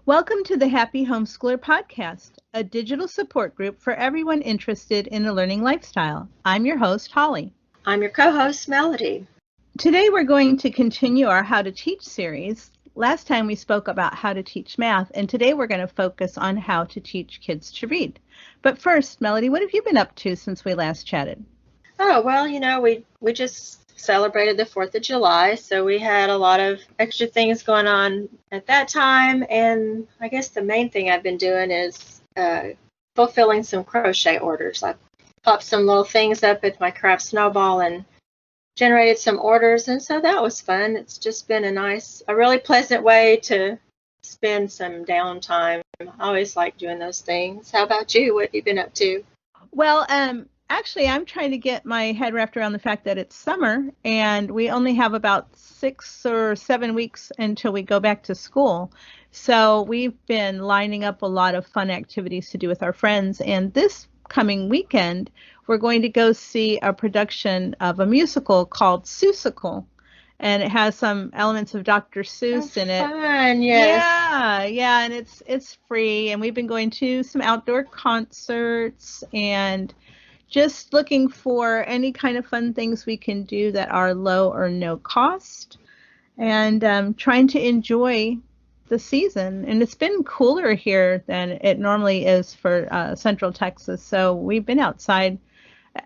Welcome to the Happy Homeschooler Podcast, a digital support group for everyone interested in a learning lifestyle. I'm your host, Holly. I'm your co-host, Melody. Today we're going to continue our How to Teach series. Last time we spoke about how to teach math, and today we're going to focus on how to teach kids to read. But first, Melody, what have you been up to since we last chatted? Oh, well, we just celebrated the 4th of July, so we had a lot of extra things going on at that time, and I guess the main thing I've been doing is fulfilling some crochet orders. I popped some little things up at my craft snowball and generated some orders, and so that was fun. It's just been a really pleasant way to spend some downtime. I always like doing those things. How about you? What have you been up to? Well, actually, I'm trying to get my head wrapped around the fact that it's summer and we only have about 6 or 7 weeks until we go back to school. So we've been lining up a lot of fun activities to do with our friends. And this coming weekend, we're going to go see a production of a musical called Seussical. And it has some elements of Dr. Seuss in it. Fun, yes. Yeah, and it's free. And we've been going to some outdoor concerts and just looking for any kind of fun things we can do that are low or no cost, and trying to enjoy the season. And it's been cooler here than it normally is for Central Texas. So we've been outside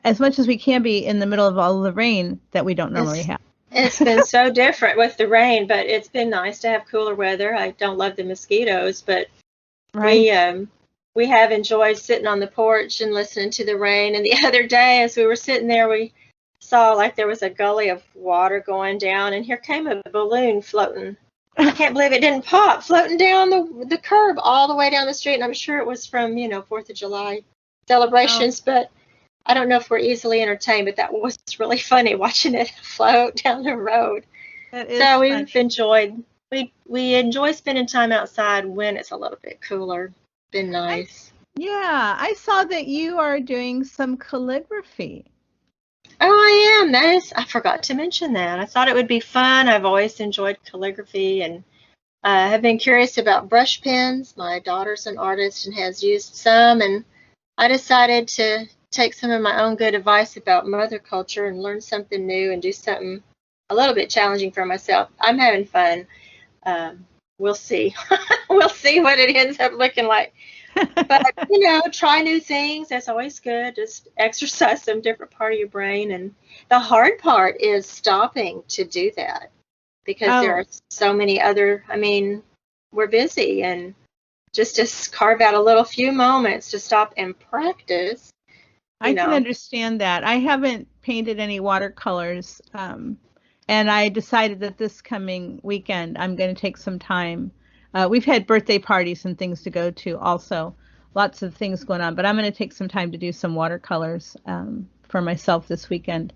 as much as we can be in the middle of all the rain that we don't normally have. It's been so different with the rain, but it's been nice to have cooler weather. I don't love the mosquitoes, but Right. We have enjoyed sitting on the porch and listening to the rain. And the other day, as we were sitting there, we saw like there was a gully of water going down, and here came a balloon floating. I can't believe it didn't pop, floating down the curb all the way down the street. And I'm sure it was from, 4th of July celebrations, but I don't know if we're easily entertained, but that was really funny watching it float down the road. So we've enjoyed, we enjoy spending time outside when it's a little bit cooler. Been nice. I saw that you are doing some calligraphy. Oh, I am. I forgot to mention that. I thought it would be fun. I've always enjoyed calligraphy and have been curious about brush pens. My daughter's an artist and has used some, and I decided to take some of my own good advice about mother culture and learn something new and do something a little bit challenging for myself. I'm having fun. We'll see. We'll see what it ends up looking like. But, try new things. That's always good. Just exercise some different part of your brain. And the hard part is stopping to do that because there are so many other, we're busy, and just to carve out a little few moments to stop and practice. I can understand that. I haven't painted any watercolors. And I decided that this coming weekend, I'm going to take some time. We've had birthday parties and things to go to also. Lots of things going on. But I'm going to take some time to do some watercolors for myself this weekend.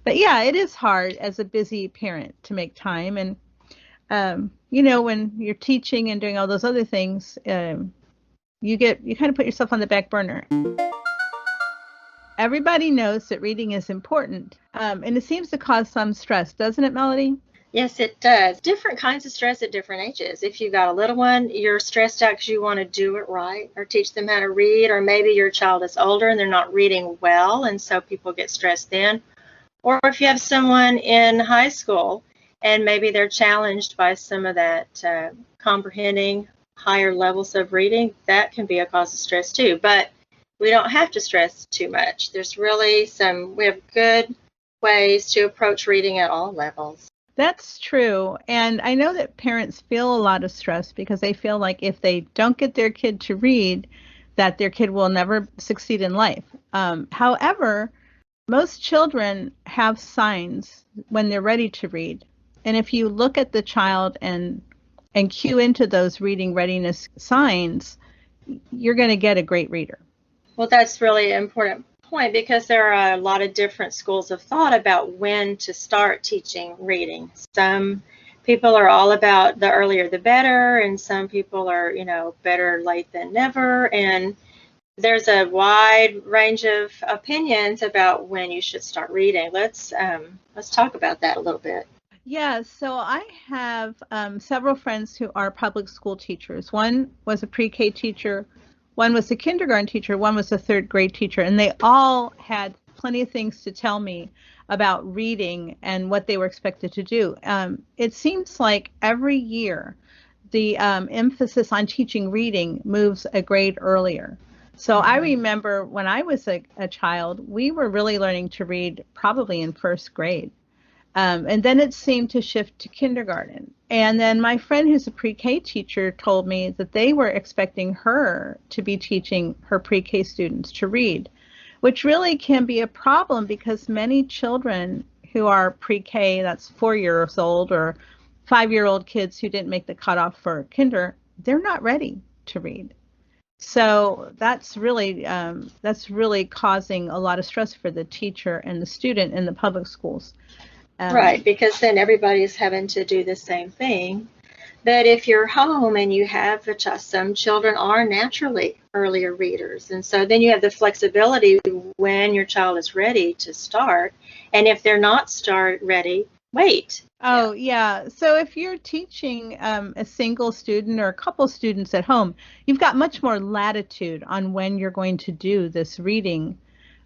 But yeah, it is hard as a busy parent to make time. And, when you're teaching and doing all those other things, you kind of put yourself on the back burner. Everybody knows that reading is important, and it seems to cause some stress, doesn't it, Melody? Yes, it does. Different kinds of stress at different ages. If you've got a little one, you're stressed out because you want to do it right or teach them how to read, or maybe your child is older and they're not reading well, and so people get stressed then. Or if you have someone in high school and maybe they're challenged by some of that comprehending higher levels of reading, that can be a cause of stress too. But we don't have to stress too much. There's really we have good ways to approach reading at all levels. That's true. And I know that parents feel a lot of stress because they feel like if they don't get their kid to read, that their kid will never succeed in life. However, most children have signs when they're ready to read. And if you look at the child and cue into those reading readiness signs, you're going to get a great reader. Well, that's really an important point because there are a lot of different schools of thought about when to start teaching reading. Some people are all about the earlier the better, and some people are, better late than never. And there's a wide range of opinions about when you should start reading. Let's talk about that a little bit. Yeah, so I have several friends who are public school teachers. One was a pre-K teacher, one was a kindergarten teacher, one was a third grade teacher, and they all had plenty of things to tell me about reading and what they were expected to do. It seems like every year the emphasis on teaching reading moves a grade earlier. So I remember when I was a child, we were really learning to read probably in first grade. And then it seemed to shift to kindergarten. And then my friend who's a pre-K teacher told me that they were expecting her to be teaching her pre-K students to read, which really can be a problem because many children who are pre-K, that's 4 years old, or 5-year-old kids who didn't make the cutoff for kinder, they're not ready to read. So that's really causing a lot of stress for the teacher and the student in the public schools. Right, because then everybody's having to do the same thing. But if you're home and you have a child, some children are naturally earlier readers. And so then you have the flexibility when your child is ready to start. And if they're not ready, wait. Oh, yeah. So if you're teaching a single student or a couple students at home, you've got much more latitude on when you're going to do this reading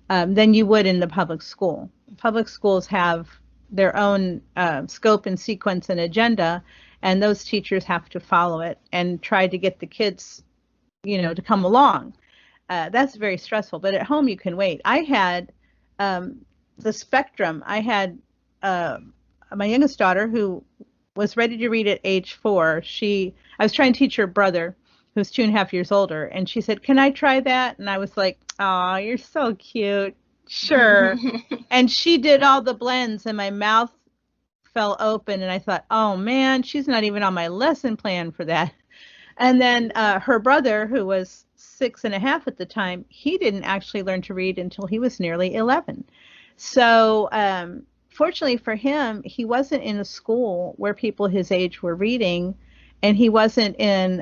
than you would in the public school. Public schools have their own scope and sequence and agenda, and those teachers have to follow it and try to get the kids, to come along. That's very stressful, but at home you can wait. I had the spectrum. I had my youngest daughter who was ready to read at age 4. I was trying to teach her brother, who's 2.5 years older, and she said, "Can I try that?" And I was like, "Oh, you're so cute. Sure." And she did all the blends and my mouth fell open and I thought, oh man, she's not even on my lesson plan for that. And then her brother, who was 6.5 at the time, he didn't actually learn to read until he was nearly 11. So fortunately for him, he wasn't in a school where people his age were reading, and he wasn't in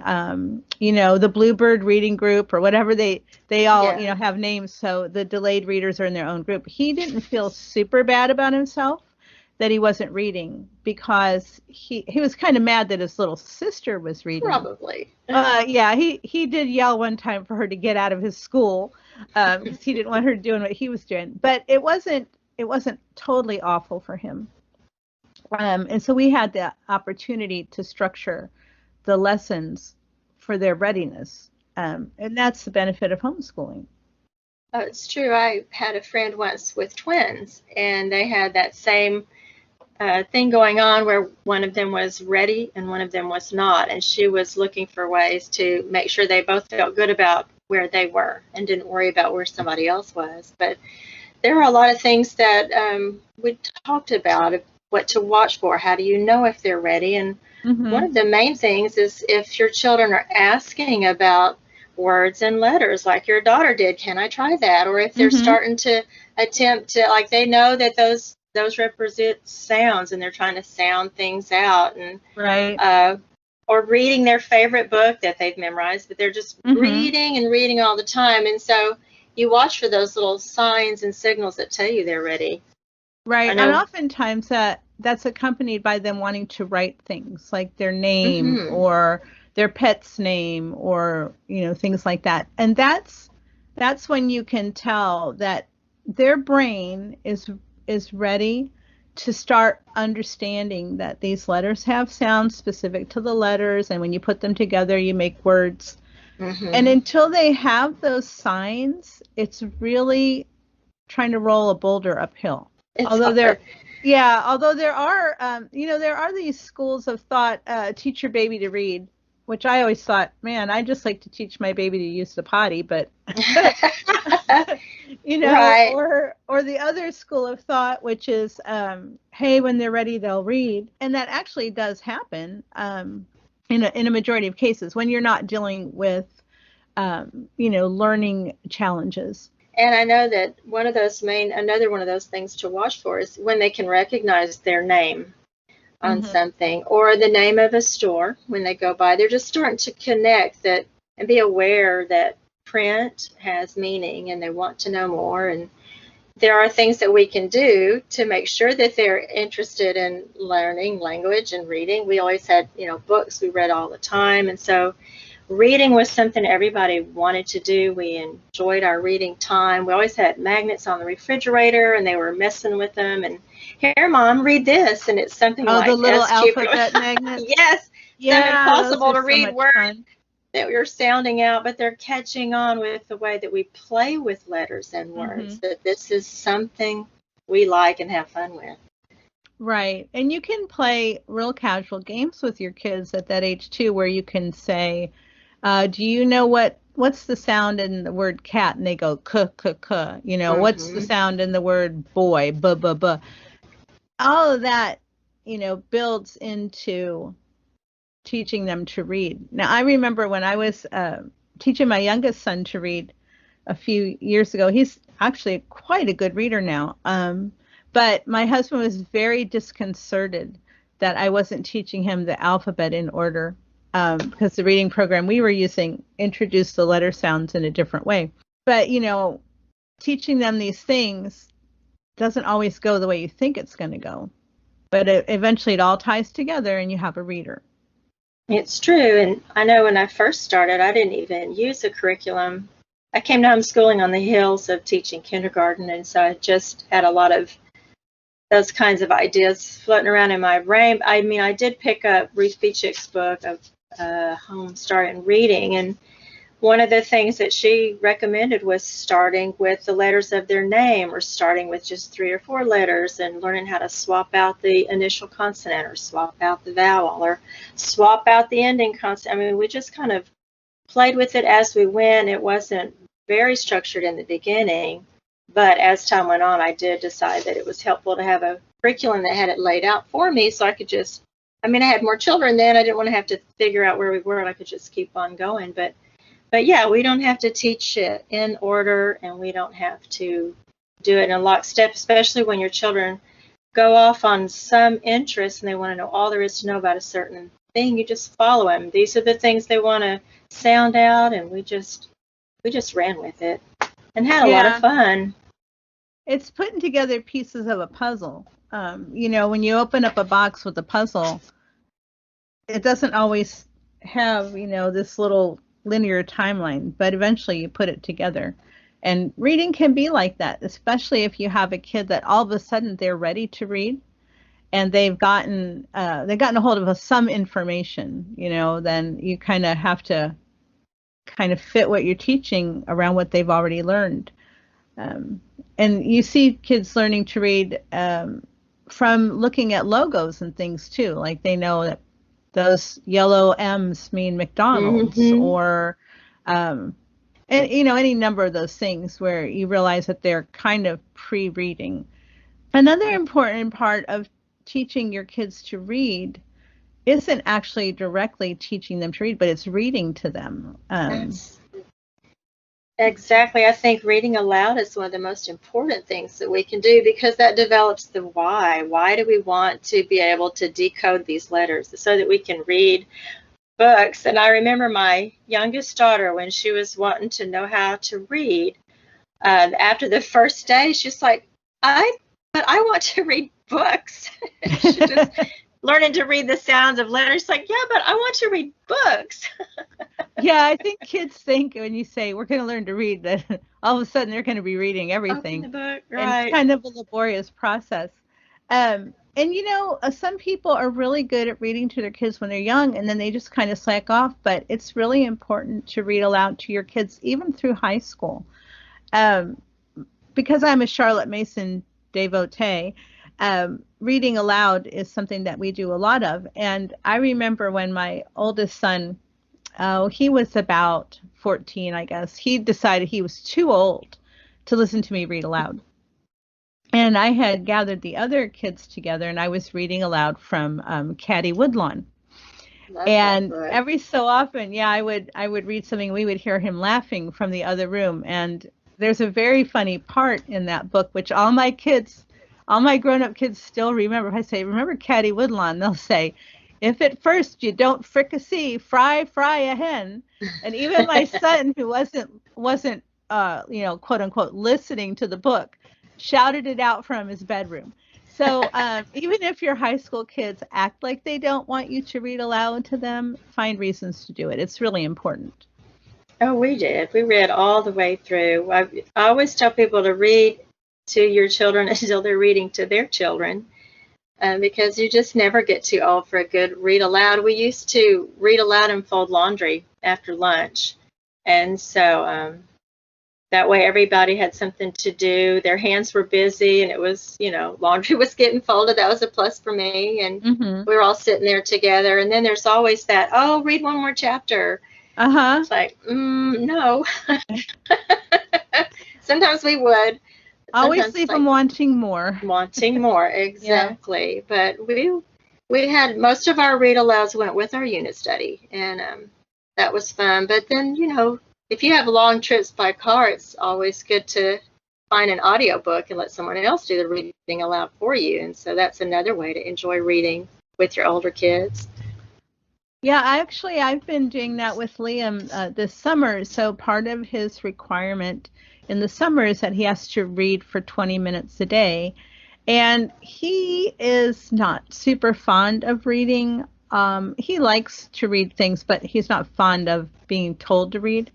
the Bluebird reading group or whatever they all have names, so the delayed readers are in their own group. He didn't feel super bad about himself that he wasn't reading because he was kind of mad that his little sister was reading. Probably. He did yell one time for her to get out of his school because he didn't want her doing what he was doing. But it wasn't totally awful for him. And so we had the opportunity to structure the lessons for their readiness. And that's the benefit of homeschooling. Oh, it's true. I had a friend once with twins, and they had that same thing going on where one of them was ready and one of them was not. And she was looking for ways to make sure they both felt good about where they were and didn't worry about where somebody else was. But there are a lot of things that we talked about, what to watch for. How do you know if they're ready? And one of the main things is if your children are asking about words and letters like your daughter did, can I try that? Or if they're starting to attempt to, like, they know that those represent sounds and they're trying to sound things out, and or reading their favorite book that they've memorized, but they're just reading and reading all the time. And so you watch for those little signs and signals that tell you they're ready. Right. And oftentimes that's accompanied by them wanting to write things like their name or their pet's name or, things like that. And that's when you can tell that their brain is ready to start understanding that these letters have sounds specific to the letters. And when you put them together, you make words. And until they have those signs, it's really trying to roll a boulder uphill. Although there are these schools of thought, teach your baby to read, which I always thought, man, I just like to teach my baby to use the potty, but or the other school of thought, which is, hey, when they're ready, they'll read. And that actually does happen in a majority of cases when you're not dealing with, learning challenges. And I know that another one of those things to watch for is when they can recognize their name on something, or the name of a store when they go by. They're just starting to connect that and be aware that print has meaning, and they want to know more. And there are things that we can do to make sure that they're interested in learning language and reading. We always had, books we read all the time. And so reading was something everybody wanted to do. We enjoyed our reading time. We always had magnets on the refrigerator, and they were messing with them. And here, Mom, read this. And it's something like the little alphabet magnets. Yes. Yeah, impossible to read so words fun. that we're sounding out, but they're catching on with the way that we play with letters and words, that this is something we like and have fun with. Right. And you can play real casual games with your kids at that age too, where you can say, do you know what's the sound in the word cat? And they go, k, k, k. What's the sound in the word boy? B, b, b. All of that, builds into teaching them to read. Now, I remember when I was teaching my youngest son to read a few years ago. He's actually quite a good reader now. But my husband was very disconcerted that I wasn't teaching him the alphabet in order, because the reading program we were using introduced the letter sounds in a different way. But, teaching them these things doesn't always go the way you think it's going to go. But eventually it all ties together and you have a reader. It's true. And I know when I first started, I didn't even use a curriculum. I came to homeschooling on the heels of teaching kindergarten, and so I just had a lot of those kinds of ideas floating around in my brain. I mean, I did pick up Ruth Beachuk's book of Home Start in Reading, and one of the things that she recommended was starting with the letters of their name, or starting with just 3 or 4 letters and learning how to swap out the initial consonant, or swap out the vowel, or swap out the ending consonant. I mean, we just kind of played with it as we went. It wasn't very structured in the beginning, but as time went on, I did decide that it was helpful to have a curriculum that had it laid out for me, so I could just, I had more children then. I didn't want to have to figure out where we were, and I could just keep on going. But yeah, we don't have to teach it in order, and we don't have to do it in a lockstep, especially when your children go off on some interest and they want to know all there is to know about a certain thing. You just follow them. These are the things they want to sound out, and we just ran with it and had a lot of fun. It's putting together pieces of a puzzle. When you open up a box with a puzzle, it doesn't always have, this little linear timeline, but eventually you put it together. And reading can be like that, especially if you have a kid that all of a sudden they're ready to read, and they've gotten a hold of some information. Then you kind of have to kind of fit what you're teaching around what they've already learned. And you see kids learning to read from looking at logos and things too. Like they know that those yellow M's mean McDonald's, or and any number of those things where you realize that they're kind of pre-reading. Another important part of teaching your kids to read isn't actually directly teaching them to read, but it's reading to them. Exactly. I think reading aloud is one of the most important things that we can do, because that develops the why. Why do we want to be able to decode these letters so that we can read books? And I remember my youngest daughter, when she was wanting to know how to read, after the first day, she's like, I want to read books. She just learning to read the sounds of letters. Like, yeah, but I want to read books. Yeah, I think kids think when you say we're going to learn to read, that all of a sudden they're going to be reading everything. Open the book, right. And it's kind of a laborious process. And some people are really good at reading to their kids when they're young, and then they just kind of slack off. But it's really important to read aloud to your kids even through high school. Because I'm a Charlotte Mason devotee, reading aloud is something that we do a lot of. And I remember when my oldest son, he was about 14, I guess, he decided he was too old to listen to me read aloud. And I had gathered the other kids together, and I was reading aloud from Caddy Woodlawn. And every so often, I would read something, we would hear him laughing from the other room. And there's a very funny part in that book, which all my grown-up kids still remember. If I say, remember Caddy Woodlawn, they'll say, if at first you don't fricassee, fry a hen. And even my son, who wasn't quote unquote listening to the book, shouted it out from his bedroom. So even if your high school kids act like they don't want you to read aloud to them, find reasons to do it. It's really important. Oh, we did. We read all the way through. I always tell people to read to your children until they're reading to their children, because you just never get too old for a good read aloud. We used to read aloud and fold laundry after lunch, and so that way everybody had something to do. Their hands were busy, and it was, laundry was getting folded. That was a plus for me, and we were all sitting there together. And then there's always that, oh, read one more chapter. It's like, no. Sometimes we would. Always leave them wanting more. Wanting more, exactly. Yeah. But we had most of our read alouds went with our unit study, and that was fun. But then, if you have long trips by car, it's always good to find an audiobook and let someone else do the reading aloud for you. And so that's another way to enjoy reading with your older kids. Yeah, I've been doing that with Liam this summer. So part of his requirement in the summer is that he has to read for 20 minutes a day. And he is not super fond of reading. He likes to read things, but he's not fond of being told to read.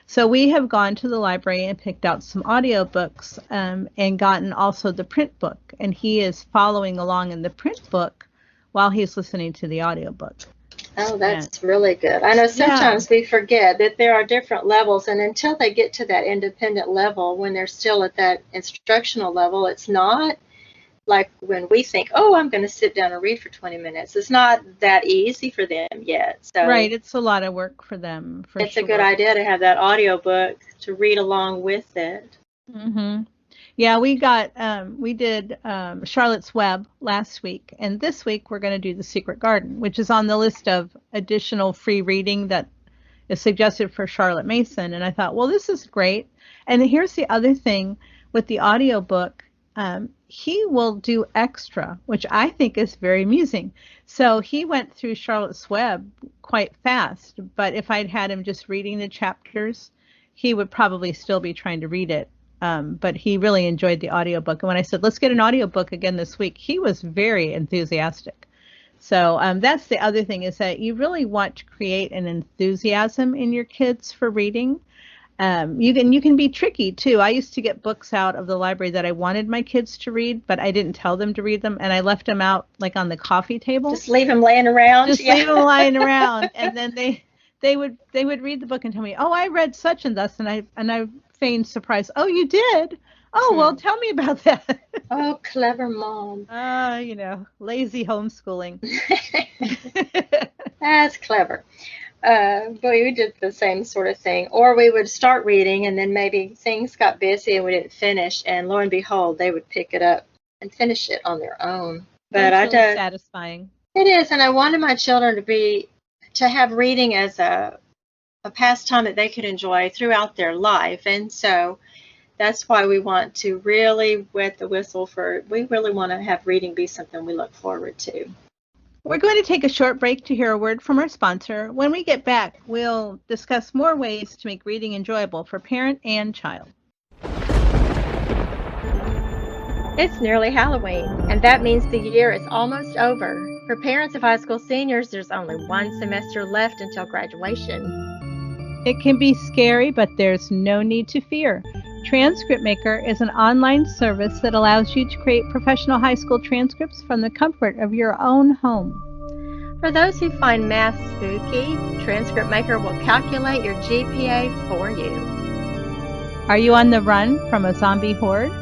So we have gone to the library and picked out some audiobooks and gotten also the print book. And he is following along in the print book while he's listening to the audiobook. Oh, that's really good. I know sometimes we forget that there are different levels, and until they get to that independent level, when they're still at that instructional level, it's not like when we think, oh, I'm going to sit down and read for 20 minutes. It's not that easy for them yet. So right, it's a lot of work for them. It's a good idea to have that audiobook to read along with it. Mm-hmm. Yeah, we did Charlotte's Web last week, and this week we're going to do The Secret Garden, which is on the list of additional free reading that is suggested for Charlotte Mason. And I thought, well, this is great. And here's the other thing with the audiobook, he will do extra, which I think is very amusing. So he went through Charlotte's Web quite fast, but if I'd had him just reading the chapters, he would probably still be trying to read it. But he really enjoyed the audiobook. And when I said, let's get an audiobook again this week, he was very enthusiastic. So that's the other thing, is that you really want to create an enthusiasm in your kids for reading. You can be tricky too. I used to get books out of the library that I wanted my kids to read, but I didn't tell them to read them, and I left them out like on the coffee table. Just leave them laying around. Leave them lying around, and then they would read the book and tell me, oh, I read such and thus, and I feigned surprise. Oh, you did? Oh, well, tell me about that. Oh, clever mom. Lazy homeschooling. That's clever. But we did the same sort of thing. Or we would start reading, and then maybe things got busy and we didn't finish, and lo and behold, they would pick it up and finish it on their own. But That's really satisfying. It is, and I wanted my children to have reading as a pastime that they could enjoy throughout their life. And so that's why we want to really wet the whistle we really want to have reading be something we look forward to. We're going to take a short break to hear a word from our sponsor. When we get back, we'll discuss more ways to make reading enjoyable for parent and child. It's nearly Halloween, and that means the year is almost over. For parents of high school seniors, there's only one semester left until graduation. It can be scary, but there's no need to fear. Transcript Maker is an online service that allows you to create professional high school transcripts from the comfort of your own home. For those who find math spooky, Transcript Maker will calculate your GPA for you. Are you on the run from a zombie horde?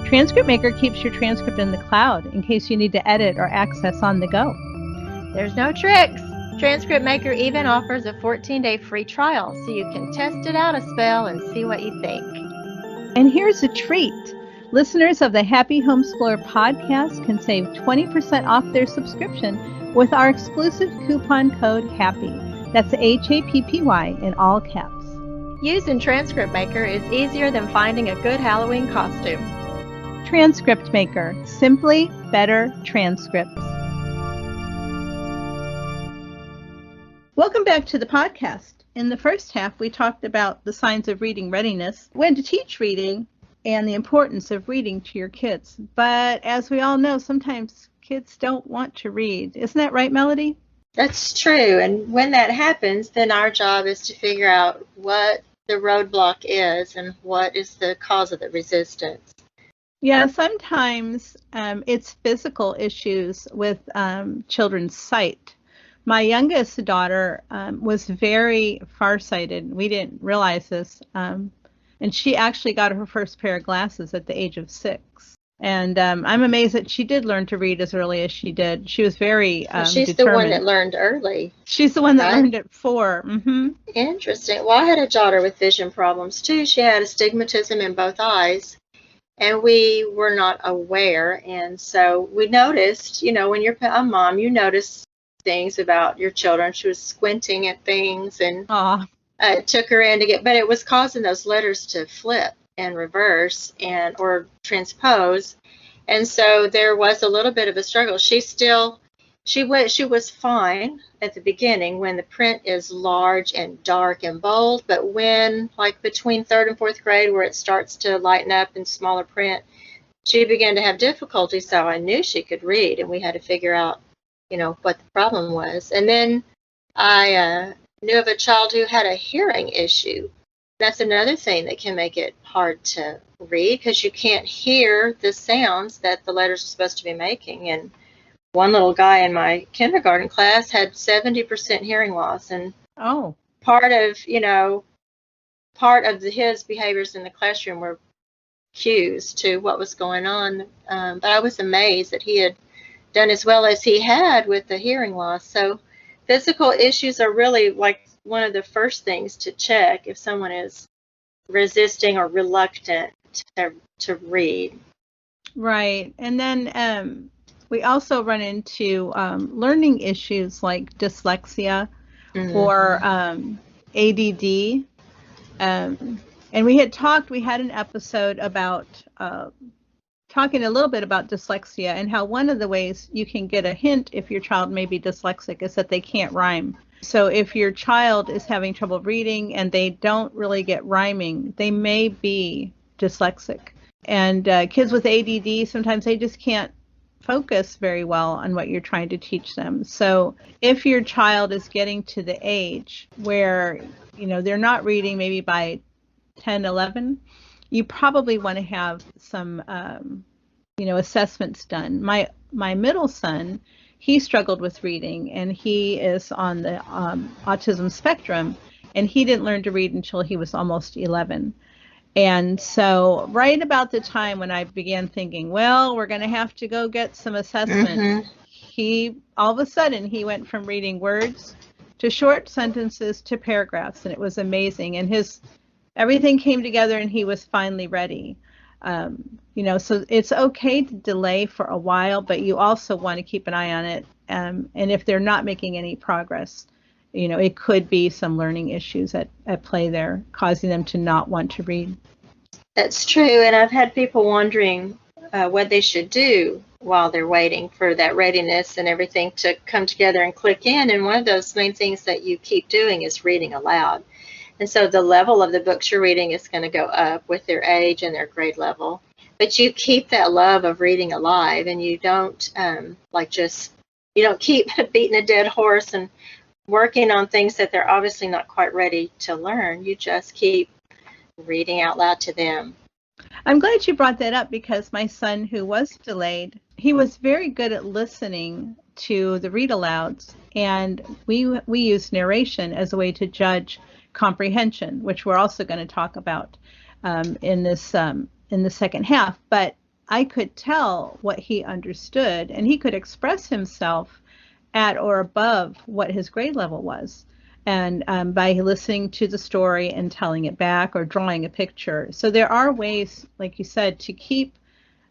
Transcript Maker keeps your transcript in the cloud in case you need to edit or access on the go. There's no tricks. Transcript Maker even offers a 14-day free trial, so you can test it out a spell and see what you think. And here's a treat. Listeners of the Happy Homeschooler Podcast can save 20% off their subscription with our exclusive coupon code HAPPY. That's HAPPY in all caps. Using Transcript Maker is easier than finding a good Halloween costume. Transcript Maker. Simply better transcripts. Welcome back to the podcast. In the first half, we talked about the signs of reading readiness, when to teach reading, and the importance of reading to your kids. But as we all know, sometimes kids don't want to read. Isn't that right, Melody? That's true. And when that happens, then our job is to figure out what the roadblock is and what is the cause of the resistance. Yeah, sometimes it's physical issues with children's sight. My youngest daughter was very farsighted. We didn't realize this. And she actually got her first pair of glasses at the age of 6. And I'm amazed that she did learn to read as early as she did. She was very she's determined. the one that learned early. She's the one that right? learned at 4. Mm-hmm. Interesting. Well, I had a daughter with vision problems too. She had astigmatism in both eyes, and we were not aware. And so we noticed, when you're a mom, you notice things about your children. She was squinting at things, and it took her in but it was causing those letters to flip and reverse or transpose. And so there was a little bit of a struggle. She was fine at the beginning when the print is large and dark and bold, but when, like between 3rd and 4th grade, where it starts to lighten up in smaller print, she began to have difficulty. So I knew she could read, and we had to figure out, what the problem was. And then I knew of a child who had a hearing issue. That's another thing that can make it hard to read, because you can't hear the sounds that the letters are supposed to be making. And one little guy in my kindergarten class had 70% hearing loss, and part of his behaviors in the classroom were cues to what was going on. But I was amazed that he had done as well as he had with the hearing loss. So physical issues are really like one of the first things to check if someone is resisting or reluctant to read. Right. And then we also run into learning issues like dyslexia or ADD. And we had an episode about talking a little bit about dyslexia and how one of the ways you can get a hint if your child may be dyslexic is that they can't rhyme. So if your child is having trouble reading and they don't really get rhyming, they may be dyslexic. And kids with ADD, sometimes they just can't focus very well on what you're trying to teach them. So if your child is getting to the age where, they're not reading maybe by 10, 11, you probably want to have some, assessments done. My middle son, he struggled with reading, and he is on the autism spectrum, and he didn't learn to read until he was almost 11. And so right about the time when I began thinking, well, we're going to have to go get some assessment, all of a sudden he went from reading words to short sentences to paragraphs, and it was amazing. And everything came together, and he was finally ready. So it's okay to delay for a while, but you also want to keep an eye on it. And if they're not making any progress, it could be some learning issues at play there, causing them to not want to read. That's true. And I've had people wondering what they should do while they're waiting for that readiness and everything to come together and click in. And one of those main things that you keep doing is reading aloud. And so the level of the books you're reading is going to go up with their age and their grade level. But you keep that love of reading alive, and you don't you don't keep beating a dead horse and working on things that they're obviously not quite ready to learn. You just keep reading out loud to them. I'm glad you brought that up, because my son, who was delayed, he was very good at listening to the read alouds, and we use narration as a way to judge comprehension, which we're also going to talk about in the second half. But I could tell what he understood, and he could express himself at or above what his grade level was, and by listening to the story and telling it back or drawing a picture. So there are ways, like you said, to keep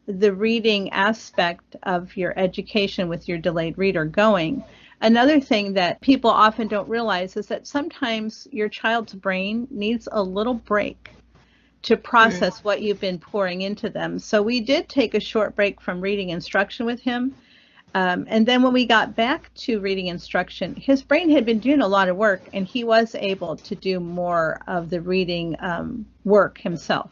the reading aspect of your education with your delayed reader going. Another thing that people often don't realize is that sometimes your child's brain needs a little break to process what you've been pouring into them. So we did take a short break from reading instruction with him. And then when we got back to reading instruction, his brain had been doing a lot of work, and he was able to do more of the reading work himself.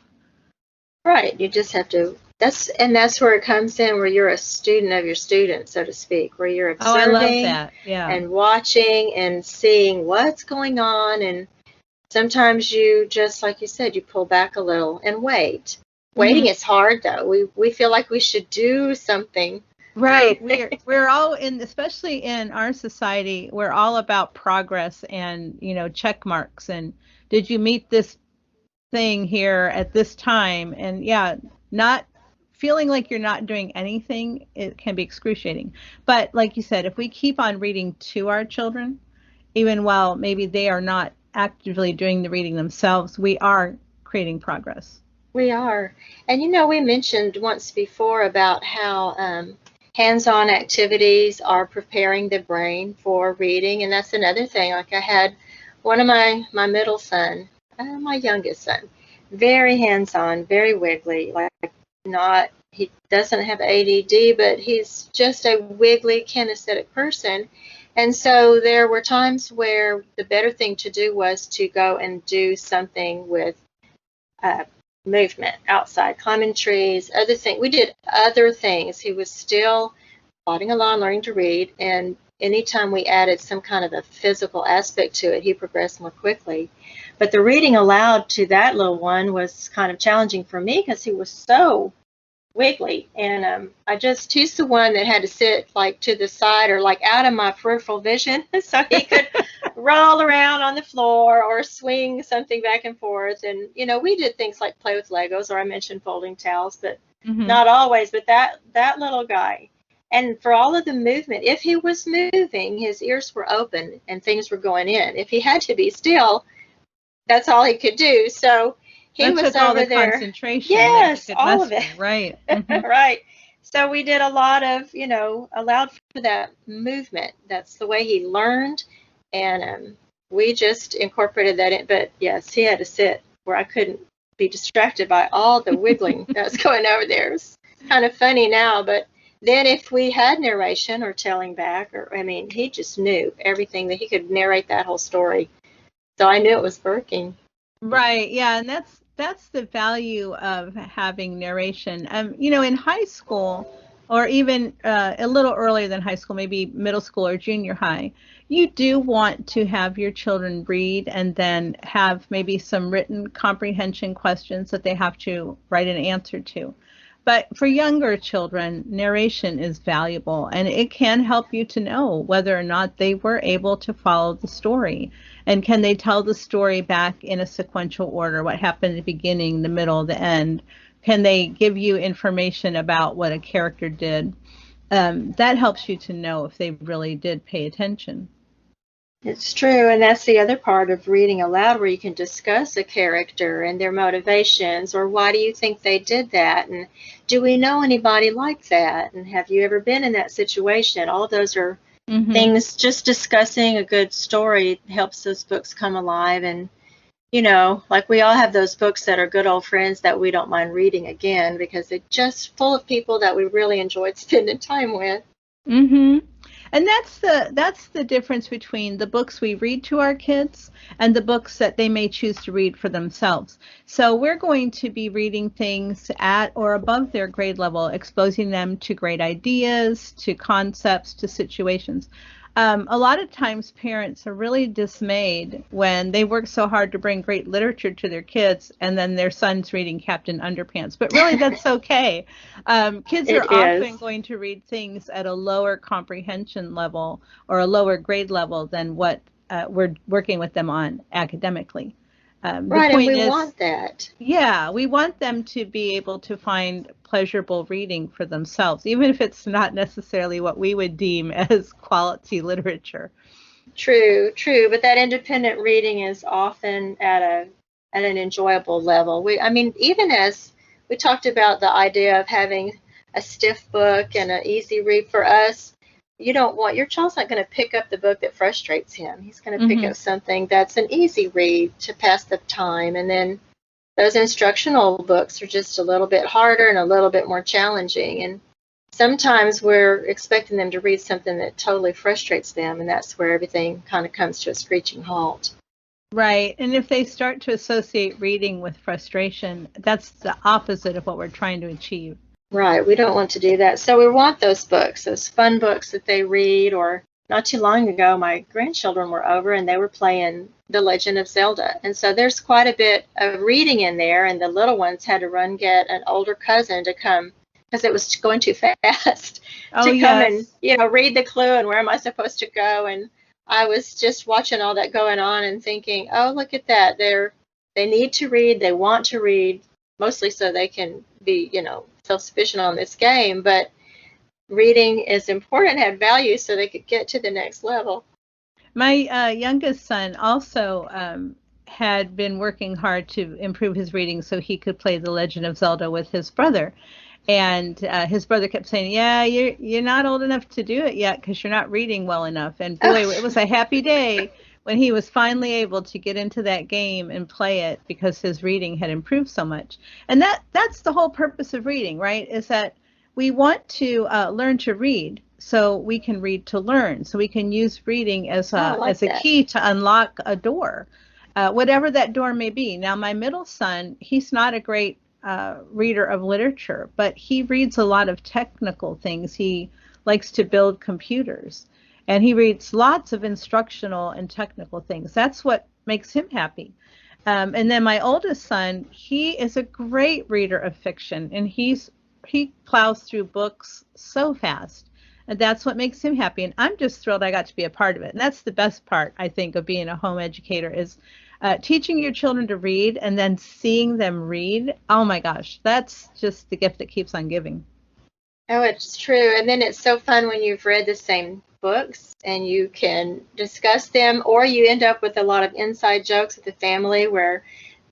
Right. You just have to. That's where it comes in, where you're a student of your student, so to speak, where you're Oh, I love observing that. Yeah. and watching and seeing what's going on. And sometimes you just, like you said, you pull back a little and wait. Waiting is hard, though. We feel like we should do something. Right. We're all especially in our society, we're all about progress and, check marks and did you meet this thing here at this time? And yeah, not feeling like you're not doing anything, it can be excruciating. But like you said, if we keep on reading to our children, even while maybe they are not actively doing the reading themselves, we are creating progress. We are. And we mentioned once before about how hands-on activities are preparing the brain for reading, and that's another thing. Like I had one of my middle son, my youngest son, very hands-on, very wiggly, he doesn't have ADD, but he's just a wiggly, kinesthetic person. And so there were times where the better thing to do was to go and do something with movement outside, climbing trees, other things. We did other things. He was still plodding along, learning to read, and anytime we added some kind of a physical aspect to it, he progressed more quickly. But the reading aloud to that little one was kind of challenging for me because he was so wiggly, and he's the one that had to sit like to the side or like out of my peripheral vision so he could roll around on the floor or swing something back and forth. And we did things like play with Legos, or I mentioned folding towels, but not always. But that little guy, and for all of the movement, if he was moving, his ears were open and things were going in. If he had to be still, that's all he could do. So he was took all over the there. Concentration. Yes, all of it. Right. Right. So we did a lot of, allowed for that movement. That's the way he learned, and we just incorporated that in. But yes, he had to sit where I couldn't be distracted by all the wiggling that was going over there. It's kind of funny now, but then if we had narration or telling back, he just knew everything, that he could narrate that whole story. So I knew it was working. Right. Yeah. And that's the value of having narration. In high school, or even a little earlier than high school, maybe middle school or junior high, you do want to have your children read and then have maybe some written comprehension questions that they have to write an answer to. But for younger children, narration is valuable, and it can help you to know whether or not they were able to follow the story. And can they tell the story back in a sequential order? What happened at the beginning, the middle, the end? Can they give you information about what a character did? That helps you to know if they really did pay attention. It's true, and that's the other part of reading aloud, where you can discuss a character and their motivations, or why do you think they did that, and do we know anybody like that, and have you ever been in that situation? All of those are things. Just discussing a good story helps those books come alive, and like we all have those books that are good old friends that we don't mind reading again because they're just full of people that we really enjoyed spending time with. And that's the difference between the books we read to our kids and the books that they may choose to read for themselves. So we're going to be reading things at or above their grade level, exposing them to great ideas, to concepts, to situations. A lot of times parents are really dismayed when they work so hard to bring great literature to their kids and then their son's reading Captain Underpants. But really, that's okay. Kids are often going to read things at a lower comprehension level or a lower grade level than what we're working with them on academically. Right, and we want that. Yeah, we want them to be able to find pleasurable reading for themselves, even if it's not necessarily what we would deem as quality literature. True, but that independent reading is often at an enjoyable level. Even as we talked about the idea of having a stiff book and an easy read for us, your child's not going to pick up the book that frustrates him. He's going to pick up something that's an easy read to pass the time. And then those instructional books are just a little bit harder and a little bit more challenging. And sometimes we're expecting them to read something that totally frustrates them, and that's where everything kind of comes to a screeching halt. Right. And if they start to associate reading with frustration, that's the opposite of what we're trying to achieve. Right. We don't want to do that. So we want those books, those fun books that they read. Or not too long ago, my grandchildren were over and they were playing The Legend of Zelda. And so there's quite a bit of reading in there. And the little ones had to run get an older cousin to come because it was going too fast to come and, read the clue and where am I supposed to go. And I was just watching all that going on and thinking, oh, look at that. They need to read. They want to read, mostly so they can be, self-sufficient on this game. But reading is important, had value, so they could get to the next level. My youngest son also had been working hard to improve his reading so he could play The Legend of Zelda with his brother. And his brother kept saying, yeah, you're not old enough to do it yet because you're not reading well enough. And boy, it was a happy day when he was finally able to get into that game and play it because his reading had improved so much. And that's the whole purpose of reading, right? Is that we want to learn to read so we can read to learn. So we can use reading as a key to unlock a door, whatever that door may be. Now, my middle son, he's not a great reader of literature, but he reads a lot of technical things. He likes to build computers, and he reads lots of instructional and technical things. That's what makes him happy. And then my oldest son, he is a great reader of fiction, and he plows through books so fast, and that's what makes him happy. And I'm just thrilled I got to be a part of it. And that's the best part, I think, of being a home educator is teaching your children to read and then seeing them read. Oh my gosh, that's just the gift that keeps on giving. Oh, it's true. And then it's so fun when you've read the same books and you can discuss them, or you end up with a lot of inside jokes with the family where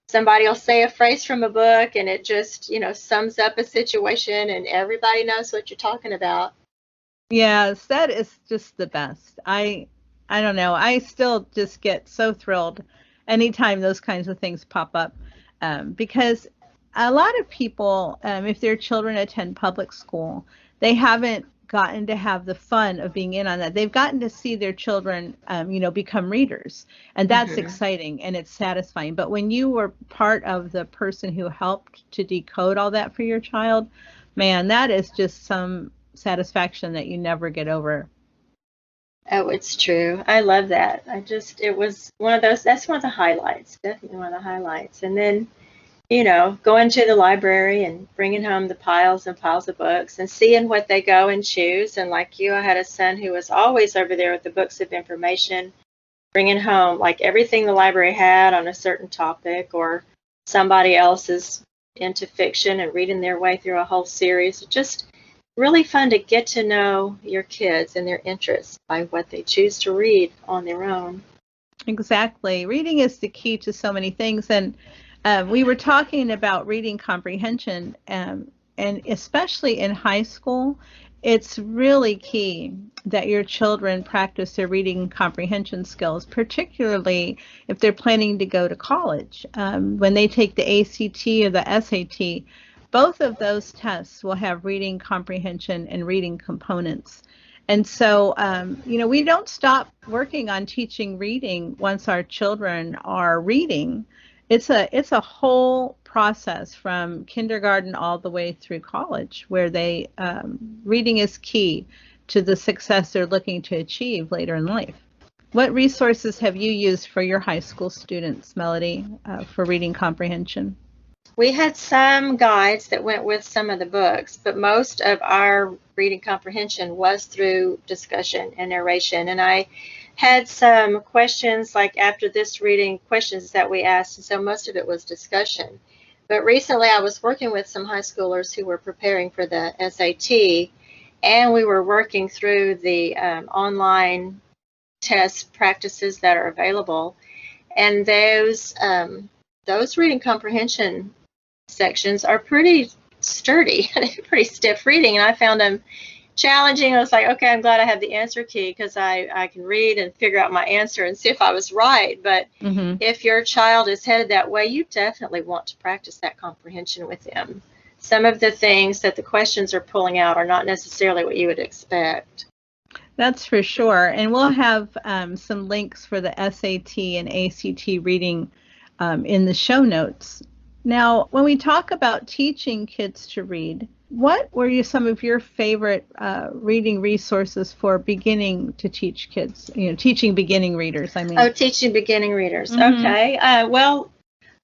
somebody will say a phrase from a book and it just, sums up a situation and everybody knows what you're talking about. Yes, that is just the best. I don't know. I still just get so thrilled anytime those kinds of things pop up, because a lot of people, if their children attend public school, they haven't gotten to have the fun of being in on that. They've gotten to see their children, become readers, and that's exciting and it's satisfying. But when you were part of the person who helped to decode all that for your child, man, that is just some satisfaction that you never get over. Oh, it's true. I love that. It was one of those, that's one of the highlights, definitely one of the highlights. And then, going to the library and bringing home the piles and piles of books and seeing what they go and choose. And like you, I had a son who was always over there with the books of information, bringing home like everything the library had on a certain topic, or somebody else is into fiction and reading their way through a whole series. Just really fun to get to know your kids and their interests by what they choose to read on their own. Exactly. Reading is the key to so many things. And we were talking about reading comprehension, and especially in high school, it's really key that your children practice their reading comprehension skills, particularly if they're planning to go to college. When they take the ACT or the SAT, both of those tests will have reading comprehension and reading components. And so, we don't stop working on teaching reading once our children are reading. It's a whole process from kindergarten all the way through college, where reading is key to the success they're looking to achieve later in life. What resources have you used for your high school students, Melody, for reading comprehension? We had some guides that went with some of the books, but most of our reading comprehension was through discussion and narration. And I had some questions, like after this reading, questions that we asked, and so most of it was discussion. But recently I was working with some high schoolers who were preparing for the SAT, and we were working through the online test practices that are available. And those reading comprehension sections are pretty sturdy, pretty stiff reading, and I found them challenging. I was like, okay, I'm glad I have the answer key because I can read and figure out my answer and see if I was right. But if your child is headed that way, you definitely want to practice that comprehension with them. Some of the things that the questions are pulling out are not necessarily what you would expect. That's for sure. And we'll have some links for the SAT and ACT reading in the show notes. Now, when we talk about teaching kids to read, what were some of your favorite reading resources for beginning to teach kids? Teaching beginning readers, I mean. Oh, teaching beginning readers. Mm-hmm. Okay. Well,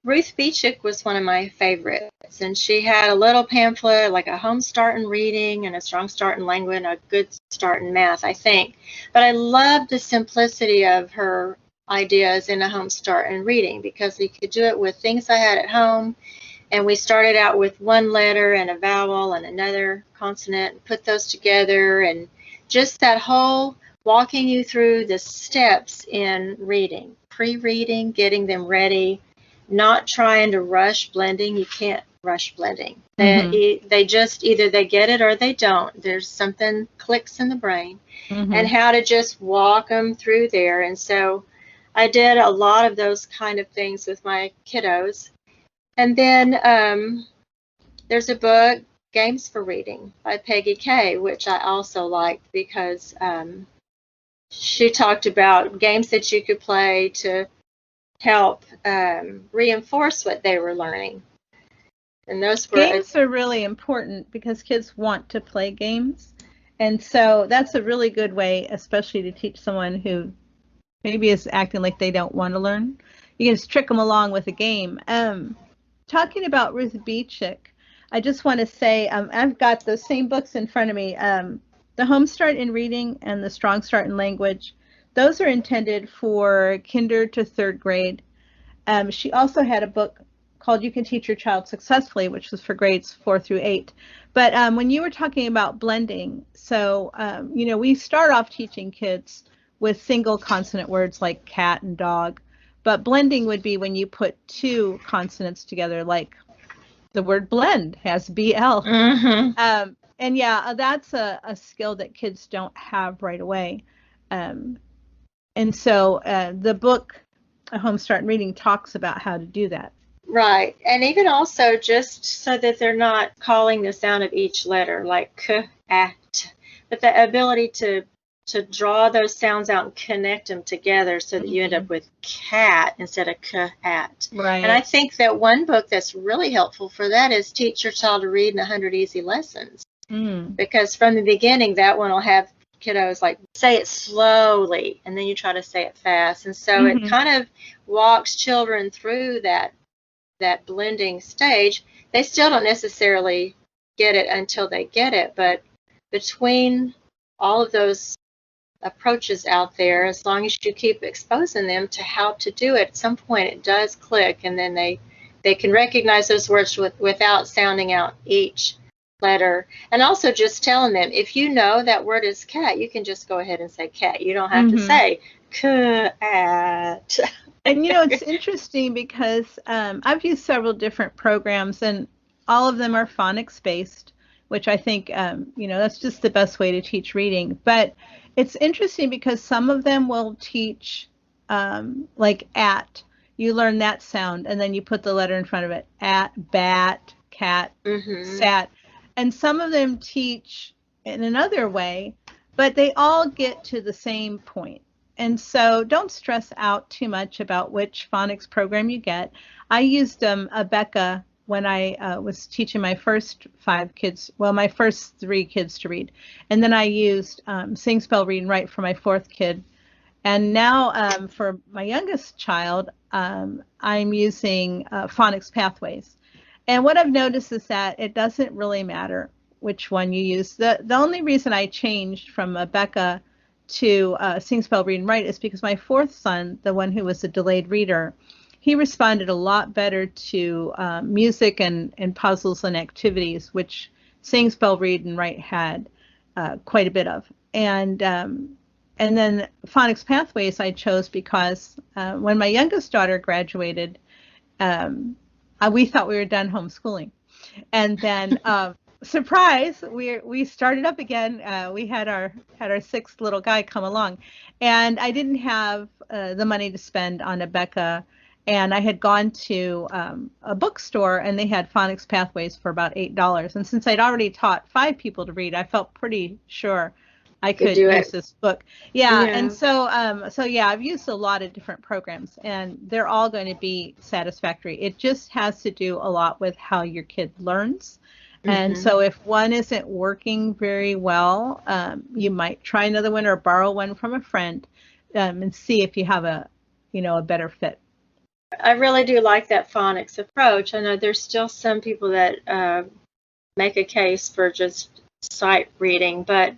Ruth Beachuk was one of my favorites, and she had a little pamphlet, like a home start in reading and a strong start in language and a good start in math, I think. But I loved the simplicity of her ideas in a home start in reading, because we could do it with things I had at home, and we started out with one letter and a vowel and another consonant and put those together, and just that whole walking you through the steps in reading, pre-reading, getting them ready, not trying to rush blending. You can't rush blending. They just either they get it or they don't. There's something clicks in the brain, and how to just walk them through there. And so I did a lot of those kind of things with my kiddos. And then there's a book, Games for Reading by Peggy K, which I also liked, because she talked about games that you could play to help reinforce what they were learning. And those were games are really important because kids want to play games. And so that's a really good way, especially to teach someone who maybe is acting like they don't want to learn. You can just trick them along with a game. Talking about Ruth Beachuk, I just want to say I've got those same books in front of me, the Home Start in Reading and the Strong Start in Language. Those are intended for kinder to third grade. She also had a book called You Can Teach Your Child Successfully, which was for grades 4 through 8. But when you were talking about blending, so, we start off teaching kids with single consonant words like cat and dog. But blending would be when you put two consonants together, like the word blend has BL. And yeah, that's a skill that kids don't have right away. And so the book, A Home Start in Reading, talks about how to do that. Right. And even also just so that they're not calling the sound of each letter, like k, at, but the ability to draw those sounds out and connect them together so that you end up with cat instead of k-at. Right. And I think that one book that's really helpful for that is Teach Your Child to Read in 100 Easy Lessons. Because from the beginning, that one will have kiddos like say it slowly, and then you try to say it fast. And so it kind of walks children through that blending stage. They still don't necessarily get it until they get it, but between all of those approaches out there, as long as you keep exposing them to how to do it, at some point it does click, and then they can recognize those words without sounding out each letter. And also just telling them, if you know that word is cat, you can just go ahead and say cat. You don't have to say cat. And it's interesting because I've used several different programs, and all of them are phonics based, which I think that's just the best way to teach reading. But it's interesting because some of them will teach like at. You learn that sound, and then you put the letter in front of it. At, bat, cat, sat. And some of them teach in another way, but they all get to the same point. And so don't stress out too much about which phonics program you get. I used Urbach when I was teaching my first my first 3 kids to read. And then I used Sing, Spell, Read, and Write for my 4th kid. And now for my youngest child, I'm using Phonics Pathways. And what I've noticed is that it doesn't really matter which one you use. The only reason I changed from Urbach to Sing, Spell, Read, and Write is because my 4th son, the one who was a delayed reader, he responded a lot better to music and puzzles and activities, which Sing, Spell, Read, and Write had quite a bit of. And then Phonics Pathways I chose because when my youngest daughter graduated, we thought we were done homeschooling. And then surprise, we started up again. We had our 6th little guy come along, and I didn't have the money to spend on Urbach, and I had gone to a bookstore, and they had Phonics Pathways for about $8. And since I'd already taught 5 people to read, I felt pretty sure I could could do use it. this book. Yeah, Yeah. and so yeah, I've used a lot of different programs, and they're all going to be satisfactory. It just has to do a lot with how your kid learns. And Mm-hmm. so if one isn't working very well, you might try another one or borrow one from a friend, and see if you have a better fit. I really do like that phonics approach. I know there's still some people that make a case for just sight reading, but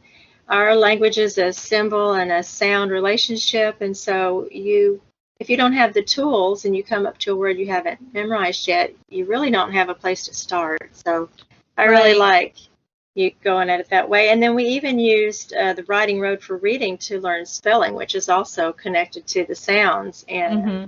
our language is a symbol and a sound relationship, and so if you don't have the tools and you come up to a word you haven't memorized yet, you really don't have a place to start. So I really Right. like you going at it that way. And then we even used the Writing Road for Reading to learn spelling, which is also connected to the sounds. And Mm-hmm.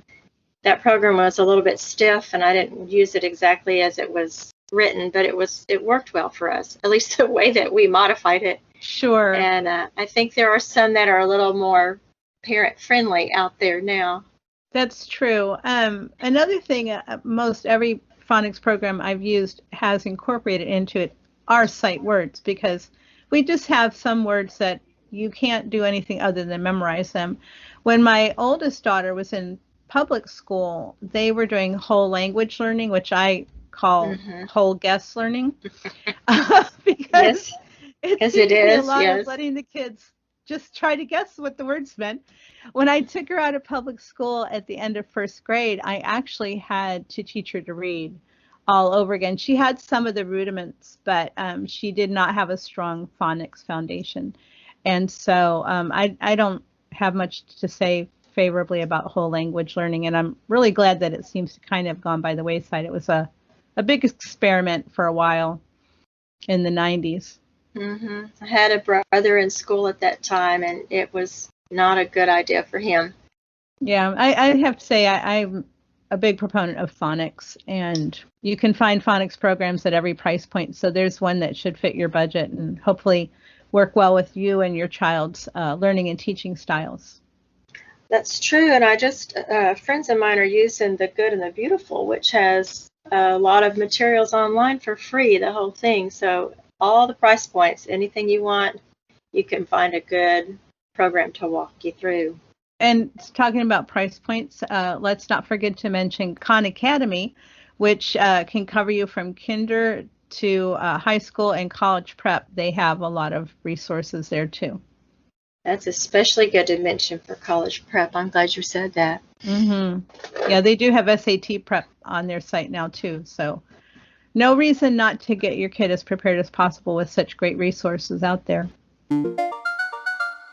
that program was a little bit stiff, and I didn't use it exactly as it was written, but it worked well for us, at least the way that we modified it. Sure. And I think there are some that are a little more parent friendly out there now. That's true. Another thing, most every phonics program I've used has incorporated into it are sight words, because we just have some words that you can't do anything other than memorize them. When my oldest daughter was in public school, they were doing whole language learning, which I call whole guess learning, because Yes, it yes, seemed it to be a is. lot of Yes. letting the kids just try to guess what the words meant. When I took her out of public school at the end of first grade, I actually had to teach her to read all over again. She had some of the rudiments, but she did not have a strong phonics foundation. And so I don't have much to say favorably about whole language learning, and I'm really glad that it seems to kind of gone by the wayside. It was a big experiment for a while in the 90s. I had a brother in school at that time, and it was not a good idea for him. Yeah, I have to say I'm a big proponent of phonics, and you can find phonics programs at every price point. So there's one that should fit your budget and hopefully work well with you and your child's learning and teaching styles. That's true, and I just friends of mine are using The Good and the Beautiful, which has a lot of materials online for free, the whole thing. So all the price points, anything you want, you can find a good program to walk you through. And talking about price points, let's not forget to mention Khan Academy, which can cover you from kinder to high school and college prep. They have a lot of resources there too. That's especially good to mention for college prep. I'm glad you said that. Yeah, they do have SAT prep on their site now too. So no reason not to get your kid as prepared as possible with such great resources out there.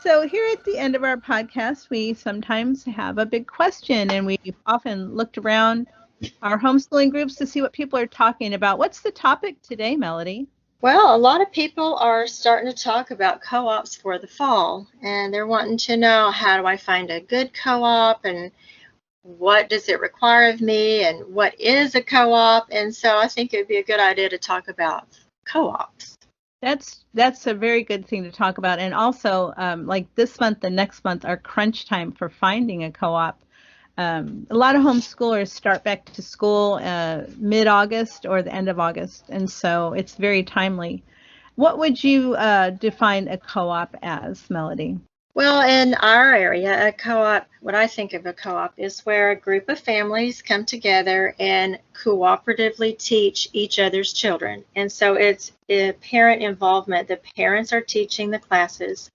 So here at the end of our podcast, we sometimes have a big question, and we've often looked around our homeschooling groups to see what people are talking about. What's the topic today, Melody? Well, a lot of people are starting to talk about co-ops for the fall, and they're wanting to know, how do I find a good co-op, and what does it require of me, and what is a co-op? And so I think it would be a good idea to talk about co-ops. That's a very good thing to talk about. And also, like this month and next month are crunch time for finding a co-op. A lot of homeschoolers start back to school mid-August or the end of August, and so it's very timely. What would you define a co-op as, Melody? Well, in our area, a co-op, what I think of a co-op is where a group of families come together and cooperatively teach each other's children. And so it's parent involvement. The parents are teaching the classes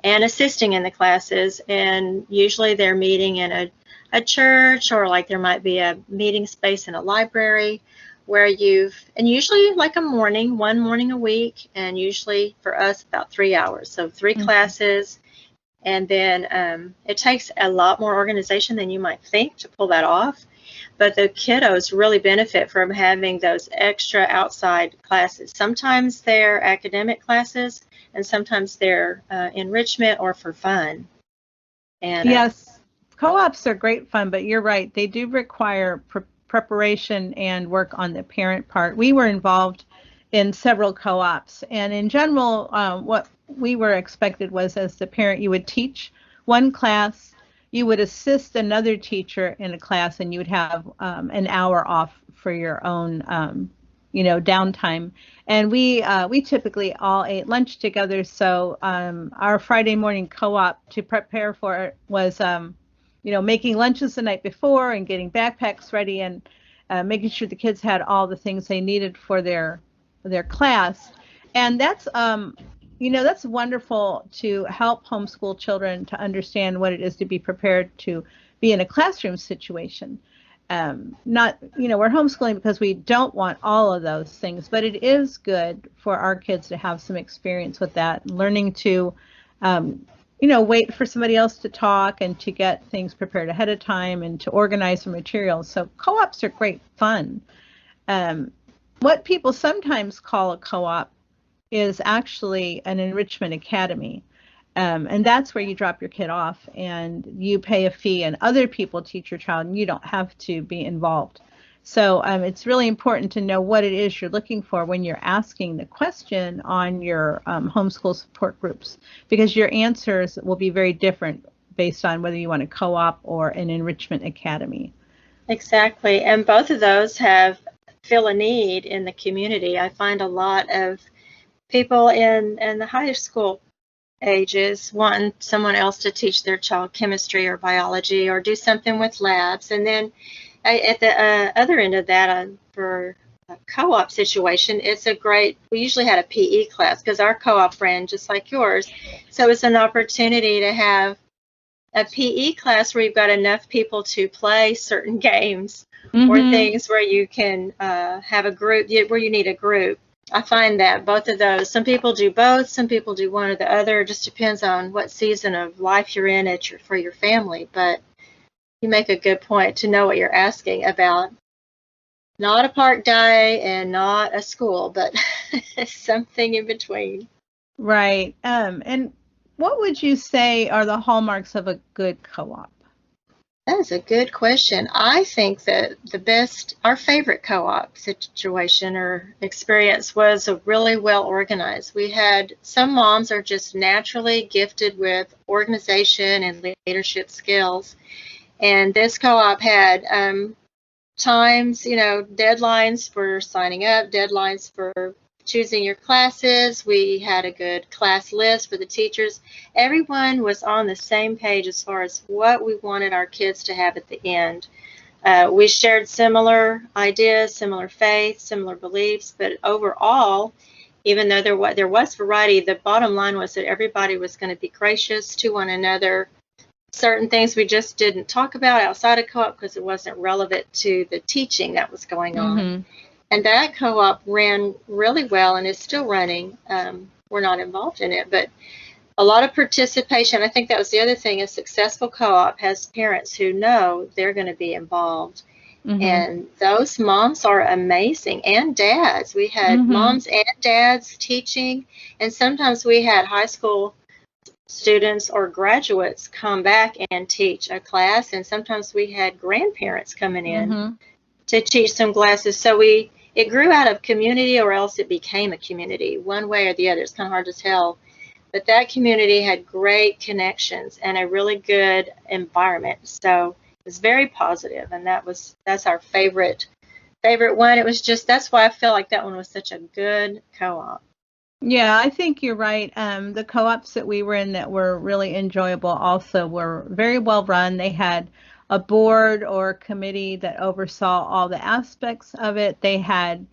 and assisting in the classes, and usually they're meeting in a church, or like there might be a meeting space in a library where and usually like one morning a week, and usually for us about 3 hours. So 3 classes. And then it takes a lot more organization than you might think to pull that off. But the kiddos really benefit from having those extra outside classes. Sometimes they're academic classes, and sometimes they're enrichment or for fun. And yes, co-ops are great fun, but you're right. They do require preparation and work on the parent part. We were involved in several co-ops, and in general, what we were expected was, as the parent, you would teach one class, you would assist another teacher in a class, and you would have an hour off for your own downtime. And we typically all ate lunch together. So our Friday morning co-op to prepare for it was, making lunches the night before and getting backpacks ready and making sure the kids had all the things they needed for their class. And that's wonderful to help homeschool children to understand what it is to be prepared to be in a classroom situation. We're homeschooling because we don't want all of those things, but it is good for our kids to have some experience with that, learning to, wait for somebody else to talk and to get things prepared ahead of time and to organize the materials. So co-ops are great fun. What people sometimes call a co-op is actually an enrichment academy. And that's where you drop your kid off and you pay a fee and other people teach your child and you don't have to be involved. So it's really important to know what it is you're looking for when you're asking the question on your homeschool support groups, because your answers will be very different based on whether you want a co-op or an enrichment academy. Exactly. And both of those fill a need in the community. I find a lot of people in the high school ages want someone else to teach their child chemistry or biology or do something with labs. And then at the other end of that, for a co-op situation, we usually had a PE class because our co-op ran just like yours. So it's an opportunity to have a PE class where you've got enough people to play certain games or things where you can have a group, where you need a group. I find that both of those, some people do both, some people do one or the other. It just depends on what season of life you're in for your family. But you make a good point to know what you're asking about. Not a park day and not a school, but something in between. Right. And what would you say are the hallmarks of a good co-op? That is a good question. I think that our favorite co-op situation or experience was really well organized. Some moms are just naturally gifted with organization and leadership skills. And this co-op had times, deadlines for signing up, deadlines for choosing your classes. We had a good class list for the teachers. Everyone was on the same page as far as what we wanted our kids to have at the end. We shared similar ideas, similar faith, similar beliefs, but overall, even though there was variety, the bottom line was that everybody was going to be gracious to one another. Certain things we just didn't talk about outside of co-op because it wasn't relevant to the teaching that was going on. And that co-op ran really well and is still running. We're not involved in it, but a lot of participation. I think that was the other thing. A successful co-op has parents who know they're going to be involved. And those moms are amazing, and dads. We had moms and dads teaching, and sometimes we had high school students or graduates come back and teach a class, and sometimes we had grandparents coming in to teach some classes. So it grew out of community, or else it became a community, one way or the other. It's kind of hard to tell. But that community had great connections and a really good environment. So it was very positive, and that's our favorite one. It was that's why I feel like that one was such a good co-op. Yeah, I think you're right. The co-ops that we were in that were really enjoyable also were very well run. They had a board or committee that oversaw all the aspects of it. They had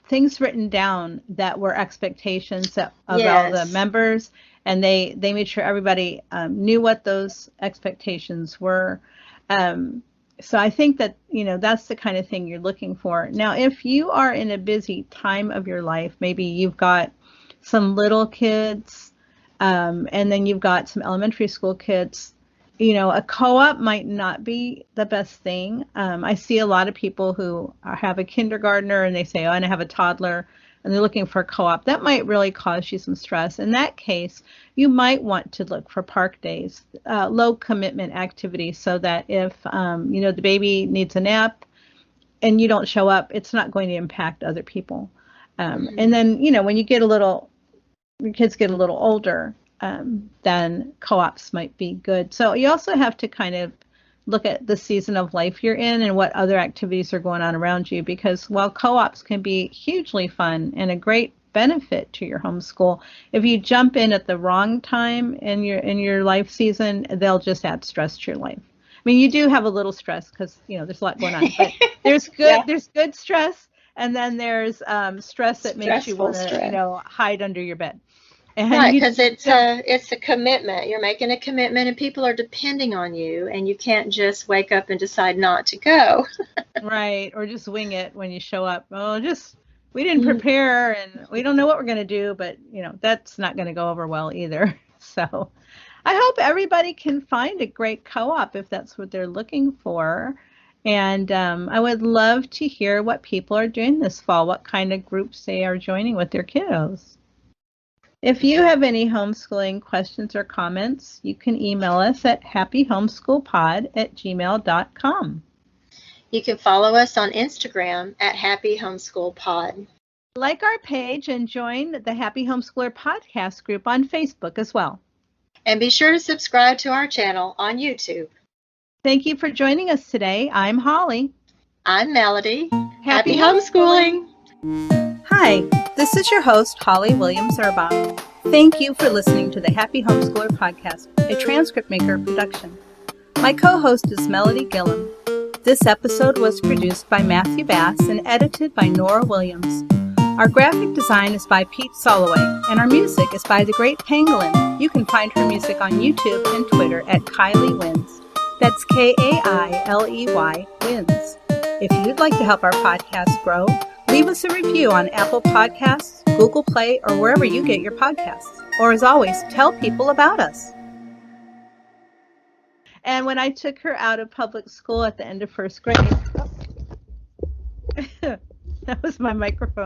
things written down that were expectations of all the members, and they made sure everybody knew what those expectations were. So I think that, that's the kind of thing you're looking for. Now, if you are in a busy time of your life, maybe you've got some little kids, and then you've got some elementary school kids, a co-op might not be the best thing. I see a lot of people who have a kindergartner and they say, oh, and I have a toddler, and they're looking for a co-op. That might really cause you some stress. In that case, you might want to look for park days, low commitment activities, so that if, the baby needs a nap and you don't show up, it's not going to impact other people. And then, when your kids get a little older, then co-ops might be good. So you also have to kind of look at the season of life you're in and what other activities are going on around you, because while co-ops can be hugely fun and a great benefit to your homeschool, if you jump in at the wrong time in your life season, they'll just add stress to your life. I mean, you do have a little stress because there's a lot going on, but there's good stress, and then there's stress that makes you want to hide under your bed. And right, because it's a commitment. You're making a commitment, and people are depending on you, and you can't just wake up and decide not to go. Right, or just wing it when you show up. Oh, we didn't prepare, and we don't know what we're going to do, but that's not going to go over well either. So I hope everybody can find a great co-op if that's what they're looking for. And I would love to hear what people are doing this fall, what kind of groups they are joining with their kiddos. If you have any homeschooling questions or comments, you can email us at happyhomeschoolpod@gmail.com. You can follow us on Instagram at Happy Homeschool Pod. Like our page and join the Happy Homeschooler Podcast group on Facebook as well. And be sure to subscribe to our channel on YouTube. Thank you for joining us today. I'm Holly. I'm Melody. Happy homeschooling. Hi, this is your host, Holly Williams Urbach. Thank you for listening to the Happy Homeschooler Podcast, a Transcript Maker Production. My co-host is Melody Gillum. This episode was produced by Matthew Bass and edited by Norah Williams. Our graphic design is by Pete Soloway, and our music is by the Great Pangolin. You can find her music on YouTube and Twitter at Kylie Wins. That's Kailey Wins. If you'd like to help our podcast grow, leave us a review on Apple Podcasts, Google Play, or wherever you get your podcasts. Or as always, tell people about us. And when I took her out of public school at the end of first grade, that was my microphone.